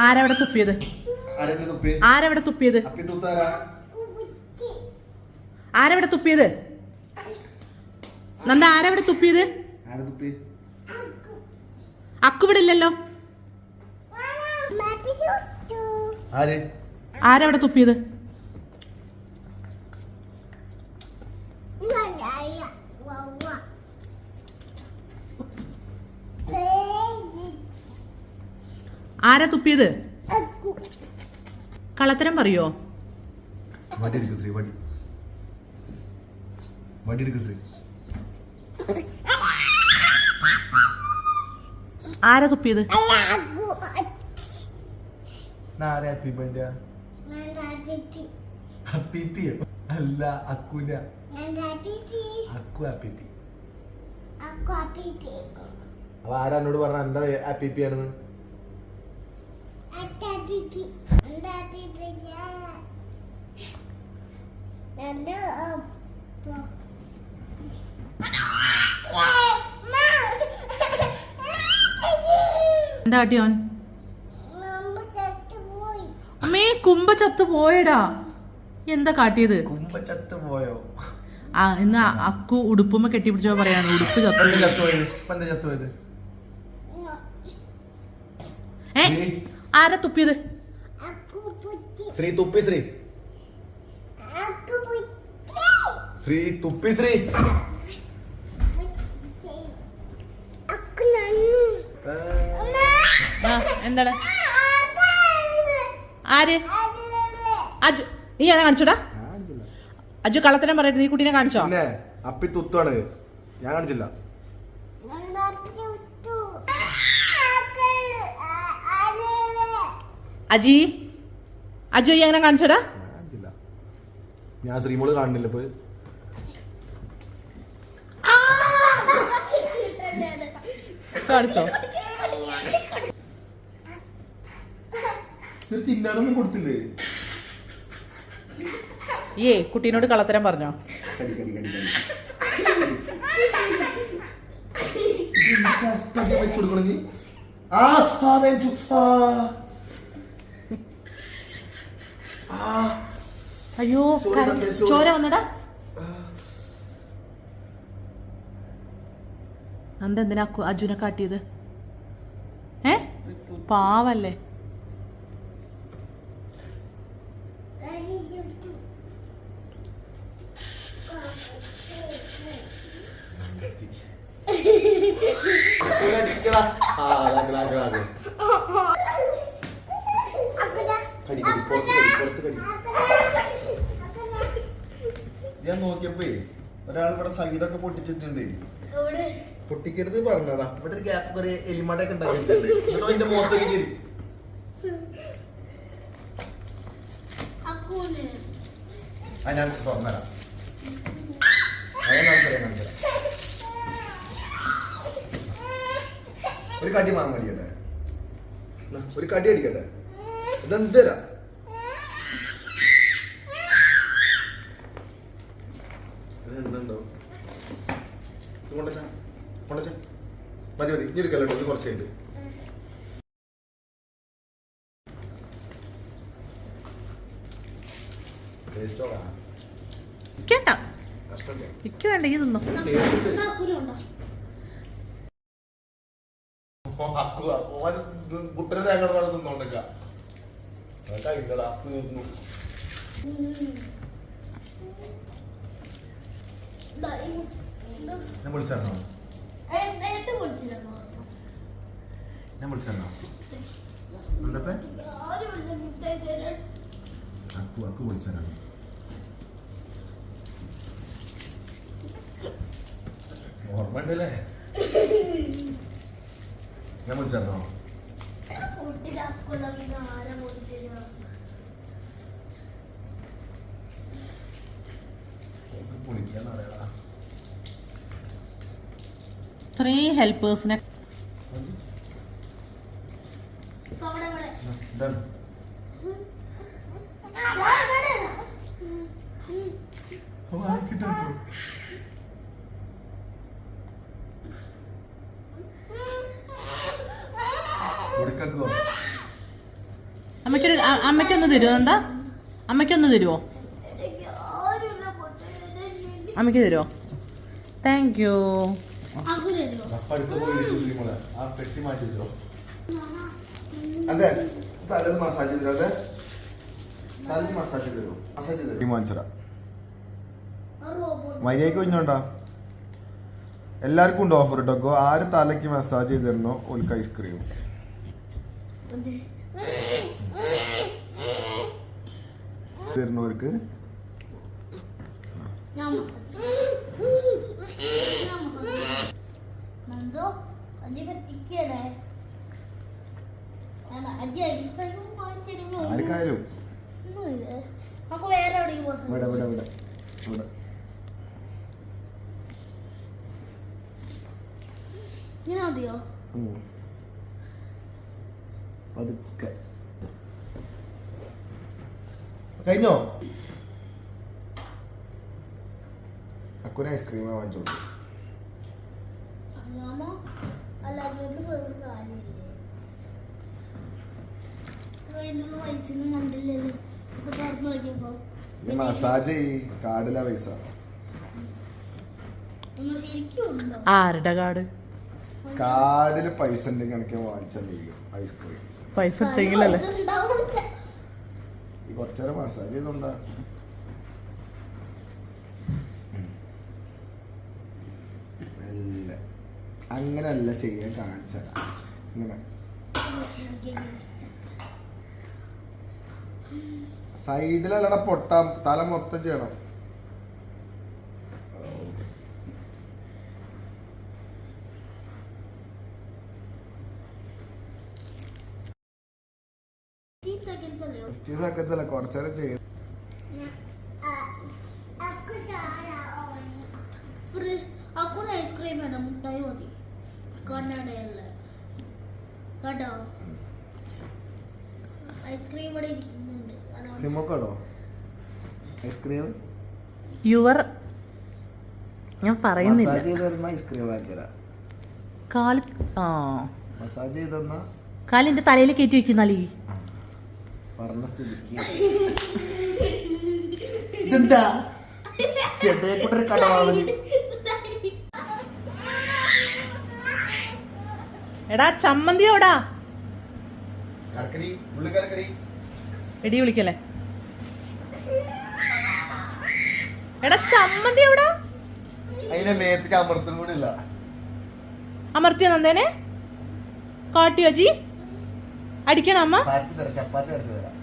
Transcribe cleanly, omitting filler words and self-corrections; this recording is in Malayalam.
ആരവിടെ തുപ്പിയത്? ആരവിടെ തുപ്പിയത്? ആരവിടെ തുപ്പിയത്? നന്ദ ആരവിടെ തുപ്പിയത്? അക്കു ഇവിടെ ഇല്ലല്ലോ. ആരവിടെ തുപ്പിയത്? ആരാ തുപ്പിയത്? കള്ളത്തരം പറയോ? ആരാ തുപ്പിയത്? അല്ല അക്കുല അപ്പൊ ആരാ എന്നോട് പറഞ്ഞ എന്താ അപ്പിപ്പി ആണെന്ന്? എന്താ കാട്ടിയോൻ? അമ്മേ കുമ്പ ചത്തു പോയടാ. എന്താ കാട്ടിയത്? കുമ്പ ചത്തു പോയോ? ആ ഇന്ന് അക്കു ഉടുപ്പുമ്മ കെട്ടിപ്പിടിച്ചോ പറയാണ് ഉടുപ്പ് ചത്തുപോയത്. ഏ ആരാ തുപ്പിയത്? ശ്രീ തുപ്പി ശ്രീ ശ്രീ തുപ്പി ശ്രീ എന്താണ്? ആര്? അജു നീ എന്നെ കാണിച്ചോടാ? അജു കള്ളത്തരം പറയരുത്. നീ കുട്ടീനെ കാണിച്ചോ? അപ്പി തുത്താണ്. ഞാൻ കാണിച്ചില്ല. അജി അജു ഈ അങ്ങനെ കാണിച്ചോടാ? ഞാൻ ശ്രീമോള് കാണുന്നില്ല. ഇപ്പൊ കാണിച്ചോ? തിന്നാനൊന്നും കൊടുത്തില്ലേ? ഏ കുട്ടീനോട് കള്ളത്തരം പറഞ്ഞോ? അയ്യോ ചോര വന്നടാ. നന്ദ എന്തിനാ അജുനെ കാട്ടിയത്? പാവല്ലേ. ഞാൻ നോക്കിയപ്പോ ഒരാൾ ഇവിടെ സൈഡൊക്കെ പൊട്ടിച്ചിട്ടുണ്ട്. പൊട്ടിക്കരുത് പറഞ്ഞതാ. ഇവിടെ ഒരു ഗ്യാപ്പ് കുറെ എലിമടയൊക്കെ ഉണ്ടാക്കിയിട്ടുണ്ട്. അതിന്റെ മുഖത്തേക്ക് കയറി. ഞാൻ തുറന്നരാം. ഒരു കടി മാങ്ങ അടിക്കട്ടെ. ഒരു കടി അടിക്കട്ടെ. ഇതെന്തരാ? എന്തുണ്ടോ കൊണ്ടച്ച കൊണ്ടച്ച മതി മതി. ഇനി എടുക്കല്ലോ. ഇത് കുറച്ചുണ്ട്. വേണ്ട ഈ തിന്നോ. കുട്ടനെ തേങ്ങ തിന്നോണ്ടേക്ക. ഞാൻ വിളിച്ചോ? ഞാൻ വിളിച്ചോ? എന്തപ്പേ അക്കു അക്കു വിളിച്ചോ? ഓർമ്മ ഉണ്ടല്ലേ? ഞാൻ വിളിച്ചോ? ഇത്രയും ഹെൽപ്പേഴ്സിനെ അമ്മയ്ക്കൊന്ന് തരുമോ എന്താ? അമ്മയ്ക്കൊന്ന് തരുമോ? അമ്മയ്ക്ക് തരുമോ? Thank you. അതെ തല മസാജ് തരും. അതെ തല മസാജ് തരും. മസാജ് തരും. വാങ്ങിച്ചടാ മര്യാദക്ക് കുഞ്ഞോണ്ടാ. എല്ലാവർക്കും ഉണ്ട് ഓഫർ കേട്ടോ. ആര് തലയ്ക്ക് മസാജ് ചെയ്ത് തരണോ ഓൽക്ക് ഐസ്ക്രീം. തരുന്നവർക്ക് ആർക്കായാലും ഇവിടെ ഇവിടെ ഇവിടെ ഇവിടെ മതിയോ? പതുക്കെ കഴിഞ്ഞോ? അക്കുന് ഐസ്ക്രീം വാങ്ങിച്ചു കൊടുത്തു. മസാജ് കാർഡിലാ പൈസ. ആരുടെ കാർഡ്? കാർഡില് പൈസ ഉണ്ടെങ്കിൽ എനിക്ക് വാങ്ങിച്ചാൽ ഐസ്ക്രീം. പൈസ ഇട്ടെങ്കിലല്ലേ ഈ കുറച്ചേരം മസാജ് ചെയ്തോണ്ടാ. അങ്ങനല്ല ചെയ്യാൻ കാണിച്ചതാ. ഇങ്ങനെ സൈഡിലല്ലട പൊട്ടാം, തല മൊത്തം ചെയ്യണം. സെക്കൻഡ്സ് അല്ല, കുറച്ചേരം ചെയ്യും. ഐസ്ക്രീം വേണം, മുട്ടായി മതി. കണ്ണടയുള്ള കേട്ടോ ഐസ്ക്രീം ഇവിടെ ഇരിക്കുന്നുണ്ട്. സിമോക്കാണോ ഐസ്ക്രീം? യുവർ ഞാൻ പറയുന്നില്ല. മസാജ് ചെയ്ത് തരുന്ന ഐസ്ക്രീം വാങ്ങിച്ചരാ. കാല് മസാജ് ചെയ്ത് തന്ന കാലിന്റെ തലയിൽ കയറ്റി വെക്കുന്നാലേ പറഞ്ഞ സ്ഥിതിക്ക് ഇതെന്താ ചേട്ടേക്കൂട്ടൊരു കടവാവല്. എടാ ചമ്മന്തി എവിടാ? കലക്കടി ഉള്ളി കലക്കടി. എടി വിളിക്കല്ലേ. എടാ ചമ്മന്തി എവിടാ? അതിന്റെ മേത്തേക്ക് അമർത്തും കൂടി ഇല്ല. അമർത്തിയോ നന്ദേനെ? കാട്ടിയോ ജി? അടിക്കണം അമ്മ? ചപ്പാത്തി തരാം.